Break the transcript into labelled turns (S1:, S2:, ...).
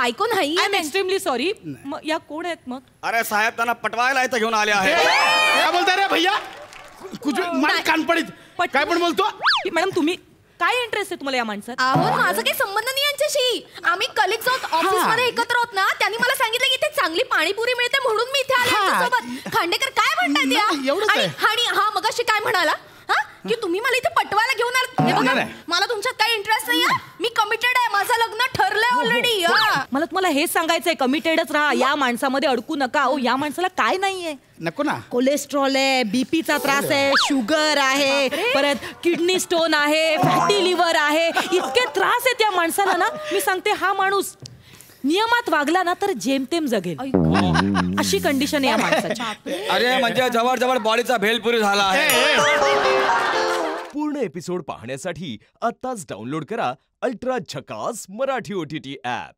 S1: बायको नाही.
S2: I am extremely sorry. या कोण आहेत मग?
S3: अरे साहेब त्यांना पटवायला इथं घेऊन आले आहे.
S4: काय बोलताय रे भैया? कुछ मान कान पडित. काय पण बोलतो?
S2: मॅडम तुम्ही काय इंटरेस्ट आहे तुम्हाला या माणसात?
S1: अहो माझा काही संबंध नाही यांच्याशी. आम्ही कलिग्स आहोत, ऑफिस मध्ये एकत्र आहोत ना. त्यांनी मला सांगितलं की इथे चांगली पाणीपुरी मिळते म्हणून मी इथे आले यांच्यासोबत. खांडेकर काय म्हणतायत आणि हा मगाशी काय म्हणाला की तुम्ही मला इथे पटवायला घेऊन आलात? हे बघा मला तुमच्यात काही इंटरेस्ट नाहीये. मी कमिटेड आहे. माझं लग्न ठरलंय ऑलरेडी.
S2: मला तुम्हाला हेच सांगायचंय, कमिटेडच राहा. या माणसामध्ये अडकू नका. अहो या माणसाला काय नाहीये.
S4: नको ना.
S2: कोलेस्ट्रॉल आहे, बीपीचा त्रास आहे, शुगर आहे, परत किडनी स्टोन आहे, फॅटी लिव्हर आहे. इतके त्रास आहेत या माणसाला ना. मी सांगते हा माणूस नियमात वागला ना तर जेमतेम जगेल. अशी कंडिशन आहे या माणसाची.
S3: अरे म्हणजे जवळ जवळ बॉडीचा भेलपुरी झाला आहे.
S5: पूर्ण एपिसोड पाहण्यासाठी आत्ताच डाउनलोड करा अल्ट्रा झकास मराठी OTT ऍप.